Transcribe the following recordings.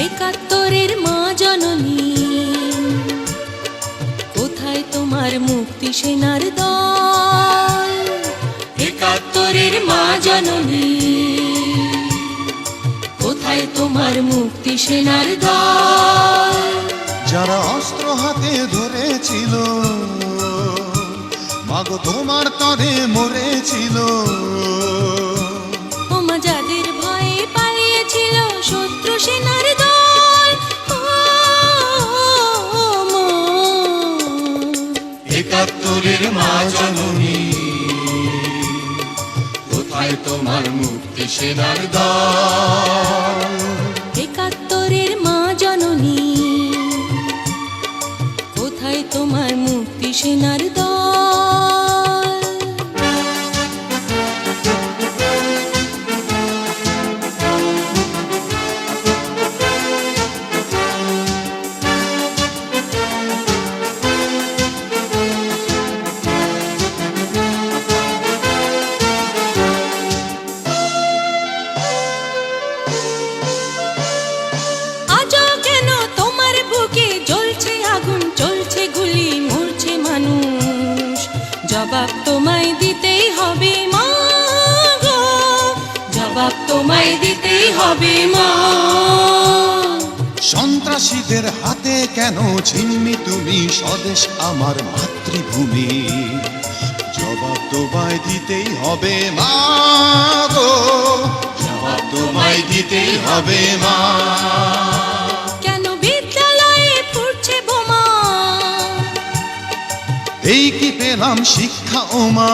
একাত্তরের মা জননী, কোথায় তোমার মুক্তি সেনার দল? একাত্তরের মা জননী, কোথায় তোমার মুক্তি সেনার দল? যারা অস্ত্র হাতে ধরেছিল, মাগো তোমার তরে মরেছিল। ওমা যাদের ভয়ে পালিয়েছিল শত্রু সেনার দল, একাত্তরের মা জননী, কোথায় তোমার মুক্তি সেনার দল? একাত্তরের মা জননী, কোথায় তোমার মুক্তি সেনার দল? আজও কেন তোমার বুকে জ্বলছে আগুন, চলছে গুলি, মরছে মানুষ? জবাব তোমায় দিতেই হবে মা গো, জবাব তোমায় দিতেই হবে মা। সন্ত্রাসীদের হাতে কেন ছিন্নি তুমি স্বদেশ আমার মাতৃভূমি? জবাব তোমায় দিতেই হবে মা গো, জবাব তোমায় দিতেই হবে মা। কেন বিদ্যালয়ে ফুটছে বোমা? এই কি পেলাম শিক্ষা ও মা?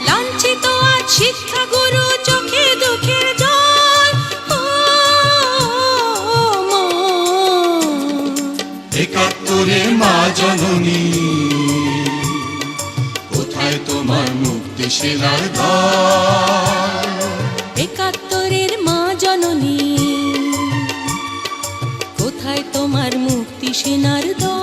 লাঞ্ছিত আজ শিক্ষা গুরু, চোখে দুঃখের জল। মা, একাত্তরের মা জননী, কোথায় তোমার মুক্তি সেনার দল? একাত্তরের মা জননী, কোথায় তোমার মুক্তি সেনার দল?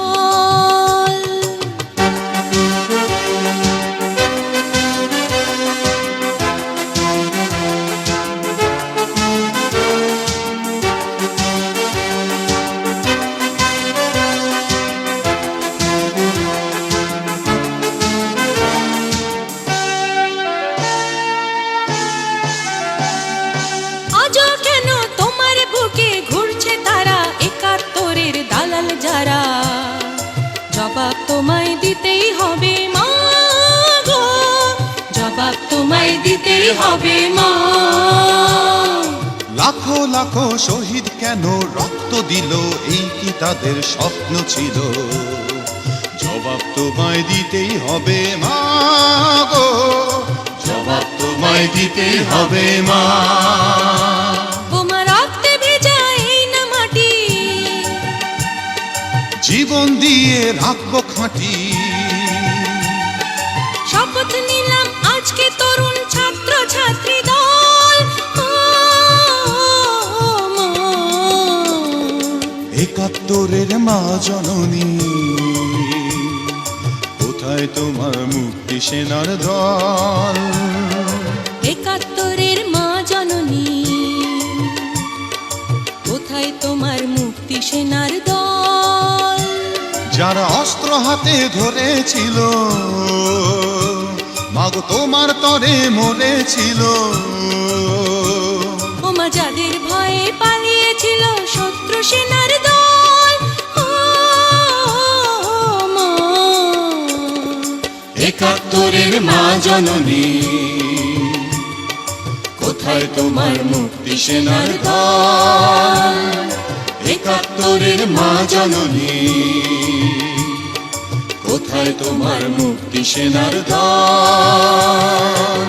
আজও কেন তোমার বুকে ঘুরছে তারা, একাত্তরের দালাল যারা? জবাব তোমায় দিতেই হবে মা গো, জবাব তোমায় দিতেই হবে মা। লাখো লাখো শহীদ কেন রক্ত দিল, এই কি তাদের স্বপ্ন ছিল? জবাব তোমায় দিতেই হবে মা গো, জবাব তোমায় দিতেই হবে মা। বোমা রক্তে ভেজা এই না মাটি, জীবন দিয়ে রাখবো খাঁটি। শপথ নিলাম আজকে তরুণ ছাত্র ছাত্রী দল। মা, একাত্তরের মা জননী, কোথায় তোমার মুক্তি সেনার দল? একাত্তরের মা জননী, কোথায় তোমার মুক্তি সেনার দল? যারা অস্ত্র হাতে ধরেছিল, মাগো তোমার তরে মরেছিল। ওমা যাদের ভয়ে পালিয়েছিল শত্রু সেনার দল। মা, একাত্তরের মা জননী, কোথায় তোমার মুক্তি সেনার দল? একাত্তরের মা জননী, কোথায় তোমার মুক্তি সেনার দল?